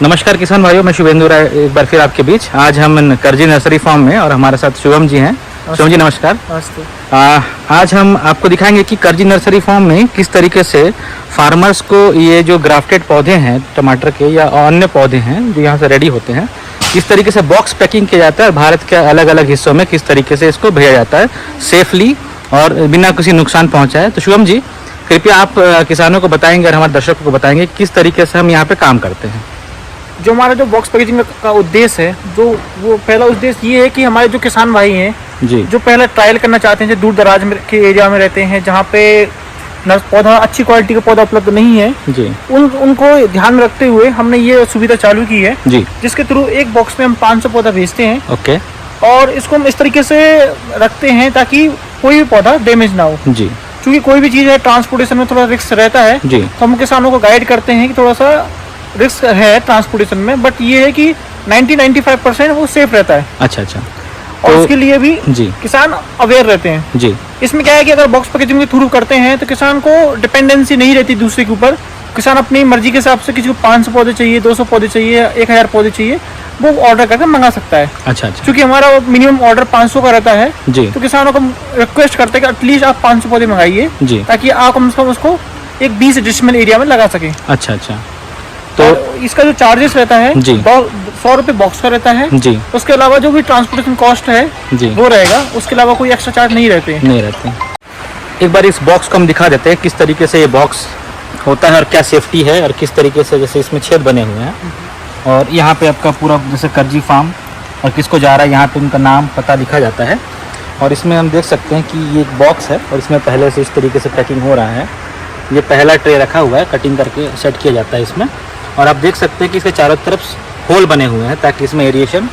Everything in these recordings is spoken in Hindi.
नमस्कार किसान भाइयों, मैं शुभेंदु राय एक बार फिर आपके बीच। आज हम करजी नर्सरी फार्म में और हमारे साथ शुभम जी हैं। शुभम जी नमस्कार। नमस्ते। आज हम आपको दिखाएंगे कि करजी नर्सरी फार्म में किस तरीके से फार्मर्स को ये जो ग्राफ्टेड पौधे हैं टमाटर के या अन्य पौधे हैं जो यहाँ से रेडी होते हैं, किस तरीके से बॉक्स पैकिंग किया जाता है, भारत के अलग अलग हिस्सों में किस तरीके से इसको भेजा जाता है सेफली और बिना किसी नुकसान पहुँचाए। तो शुभम जी कृपया आप किसानों को बताएंगे और हमारे दर्शकों को बताएंगे किस तरीके से हम यहाँ पे काम करते हैं। जो हमारा जो बॉक्स पैकेजिंग का उद्देश्य है, जो वो पहला उद्देश्य ये है कि हमारे जो किसान भाई हैं जी, जो पहले ट्रायल करना चाहते हैं, जो दूर दराज के एरिया में रहते हैं जहाँ पे पौधा अच्छी क्वालिटी का पौधा उपलब्ध नहीं है जी, उनको ध्यान में रखते हुए हमने ये सुविधा चालू की है जी, जिसके थ्रू एक बॉक्स में हम 500 पौधा भेजते हैं। ओके और इसको हम इस तरीके से रखते हैं ताकि कोई भी पौधा डैमेज ना हो, जी, क्योंकि कोई भी चीज़ है ट्रांसपोर्टेशन में थोड़ा रिस्क रहता है। जी, तो हम किसानों को गाइड करते हैं कि थोड़ा सा रिस्क है ट्रांसपोर्टेशन में, बट ये है कि 90-95% वो सेफ रहता है। अच्छा अच्छा, और तो उसके लिए भी जी किसान अवेयर रहते हैं। जी, इसमें क्या है कि अगर बॉक्स पैकेजिंग के थ्रू करते हैं तो किसान को डिपेंडेंसी नहीं रहती दूसरे के ऊपर। किसान अपनी मर्जी के हिसाब से किसी को 500 पौधे चाहिए, 200 पौधे चाहिए, 1000 पौधे चाहिए, वो ऑर्डर करके मंगा सकता है। अच्छा अच्छा, क्योंकि हमारा मिनिमम ऑर्डर 500 का रहता है, जी तो किसानों को रिक्वेस्ट करते हैं कि एटलीस्ट आप 500 पौधे मंगाइए जी, ताकि आप कम से कम उसको एक 20 डिसमिल एरिया में लगा सकें। अच्छा अच्छा, तो तो इसका जो चार्जेस रहता है जी 100 रुपये बॉक्स का रहता है। जी उसके अलावा जो भी ट्रांसपोर्टेशन कॉस्ट है जी वो रहेगा, उसके अलावा कोई एक्स्ट्रा चार्ज नहीं रहते। नहीं रहते। एक बार इस बॉक्स को हम दिखा देते हैं किस तरीके से ये बॉक्स होता है और क्या सेफ्टी है और किस तरीके से जैसे इसमें छेद बने हुए हैं और यहाँ पे आपका पूरा जैसे करजी फार्म और किसको जा रहा है यहाँ पे उनका नाम पता लिखा जाता है। और इसमें हम देख सकते हैं कि ये एक बॉक्स है और इसमें पहले से इस तरीके से पैकिंग हो रहा है। ये पहला ट्रे रखा हुआ है, कटिंग करके सेट किया जाता है इसमें। और आप देख सकते हैं कि इसके चारों तरफ होल बने हुए हैं ताकि इसमें एरिएशन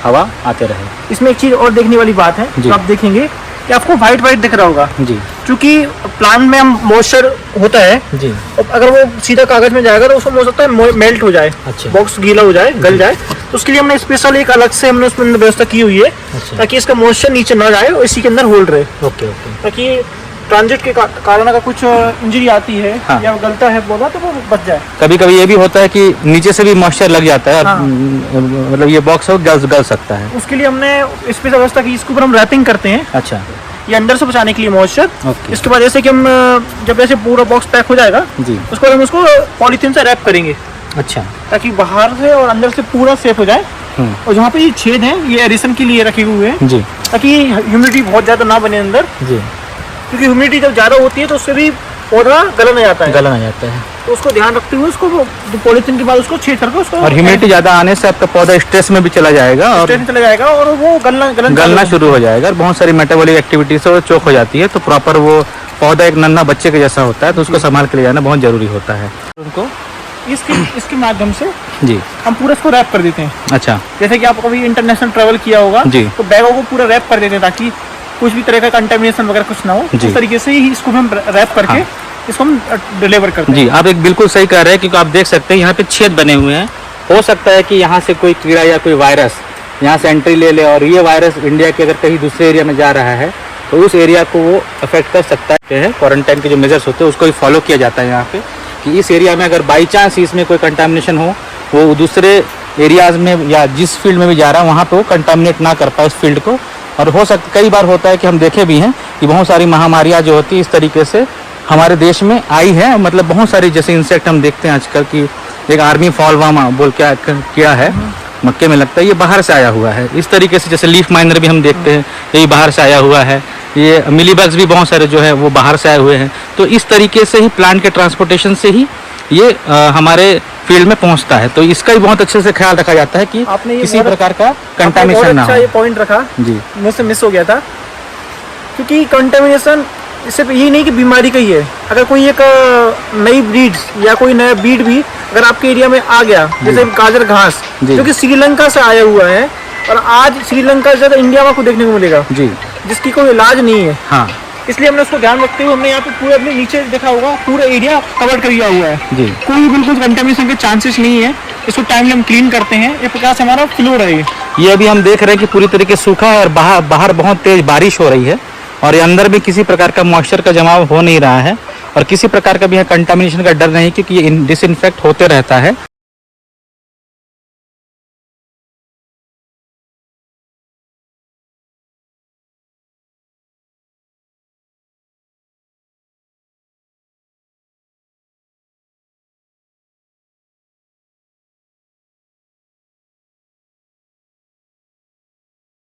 हवा आते रहे। इसमें एक चीज़ और देखने वाली बात है, जी। तो आप देखेंगे कि आपको व्हाइट व्हाइट दिख रहा होगा, जी क्योंकि प्लांट में हम मॉइस्चर होता है। जी, और अगर वो सीधा कागज में जाएगा तो उसको हो सकता है मेल्ट हो जाए, अच्छा। बॉक्स गीला हो जाए, गल जाए। तो उसके लिए हमने स्पेशल एक अलग से हमने उसमें व्यवस्था की हुई है अच्छा। ताकि इसका मॉइस्चर नीचे ना जाए और इसी के अंदर होल्ड रहे, ओके ओके, ताकि ट्रांजिट के कारण अगर कुछ इंजरी आती है हाँ। या गलता है पौधा तो वो बच जाए। कभी कभी ये भी होता है कि नीचे से भी मॉइस्चर लग जाता है और हाँ। मतलब ये बॉक्स है वो गल सकता है। उसके लिए हमने स्पेशल व्यवस्था की, इसके ऊपर हम रैपिंग करते हैं अच्छा, ये अंदर से बचाने के लिए मॉइस्चर। ओके, इसके बाद जैसे कि हम जब ऐसे पूरा बॉक्स पैक हो जाएगा जी, उसके बाद हम उसको पॉलीथीन से रैप करेंगे अच्छा, ताकि बाहर से और अंदर से पूरा सेफ हो जाए। और जहाँ पे ये छेद हैं ये एडिशन के लिए रखे हुए हैं जी ताकि ह्यूमिडिटी बहुत ज़्यादा ना बने अंदर, जी, क्योंकि ह्यूमिडिटी जब ज़्यादा होती है तो उससे भी पौधा गलन आ जाता है। गलन आ जाता है तो उसको ध्यान रखते हुए उसको पॉलीथीन के बाद उसको छेद करके उसको और ह्यूमिडिटी ज़्यादा आने से आपका पौधा स्ट्रेस में भी चला जाएगा और स्ट्रेस चला जाएगा और वो गलना शुरू हो जाएगा और बहुत सारी मेटाबॉलिक एक्टिविटी से वो चोक हो जाती है। तो प्रॉपर वो पौधा एक नन्हा बच्चे के जैसा होता है, तो उसको संभाल के ले जाना बहुत जरूरी होता है। उनको इसके माध्यम से जी, हम पूरा इसको रैप कर देते हैं। अच्छा, जैसे कि आप कभी इंटरनेशनल ट्रैवल किया होगा जी। तो बैगों को पूरा रैप कर देते हैं ताकि कुछ भी तरह का कंटेमिनेशन वगैरह कुछ ना हो। जी। इस तरीके से ही इसको हम रैप करके हाँ। इसको हम डिलीवर करते हैं। जी आप एक बिल्कुल सही कह रहे हैं क्योंकि आप देख सकते हैं यहाँ पे छेद बने हुए हैं। हो सकता है कि यहाँ से कोई कीड़ा या कोई वायरस यहाँ से एंट्री ले ले और ये वायरस इंडिया के अगर कहीं दूसरे एरिया में जा रहा है तो उस एरिया को वो अफेक्ट कर सकता है। क्वारंटाइन के जो मेजर्स होते हैं उसको भी फॉलो किया जाता है यहाँ पे कि इस एरिया में अगर बाई चांस इसमें कोई कंटामिनेशन हो वो दूसरे एरियाज में या जिस फील्ड में भी जा रहा है वहाँ पे वो कंटामिनेट ना कर पाए उस फील्ड को। और हो सकता कई बार होता है कि हम देखे भी हैं कि बहुत सारी महामारियाँ जो होती है इस तरीके से हमारे देश में आई है। मतलब बहुत सारी जैसे इंसेक्ट हम देखते हैं आजकल की एक आर्मी फॉलवामा बोल क्या है मक्के में लगता है, ये बाहर से आया हुआ है। इस तरीके से जैसे लीफ माइनर भी हम देखते हैं यही बाहर से आया हुआ है। ये मिलीबग्स भी बहुत सारे जो है वो बाहर से आए हुए हैं। तो इस तरीके से ही प्लांट के ट्रांसपोर्टेशन से ही ये हमारे फील्ड में पहुंचता है। तो इसका भी बहुत अच्छे से ख्याल रखा जाता है कि आपने ये किसी प्रकार का कंटामिनेशन ना हो। ये पॉइंट रखा जी, मुझसे मिस हो गया था, क्योंकि कंटेमिनेशन सिर्फ यही नहीं कि बीमारी का ही है। अगर कोई एक नई ब्रीड या कोई नया ब्रीड भी अगर आपके एरिया में आ गया, जैसे गाजर घास जी। जो कि श्रीलंका से आया हुआ है और आज श्रीलंका से ज़्यादा इंडिया में आपको देखने को मिलेगा, जी, जिसकी कोई इलाज नहीं है। हाँ, इसलिए हमने उसको ध्यान रखते हुए हमने यहाँ पे पूरे अपने नीचे देखा होगा पूरा एरिया कवर कर दिया हुआ है। जी, कोई भी बिल्कुल कंटेमिनेशन के चांसेस नहीं है। इसको टाइमली हम क्लीन करते हैं। ये प्रकार से हमारा फ्लो रहे। ये अभी हम देख रहे हैं कि पूरी तरीके से सूखा है और बाहर बहुत तेज बारिश हो रही है और ये अंदर भी किसी प्रकार का मॉइस्चर का जमाव हो नहीं रहा है और किसी प्रकार का भी यहाँ कंटामिनेशन का डर नहीं, क्योंकि ये डिसइंफेक्ट होते रहता है।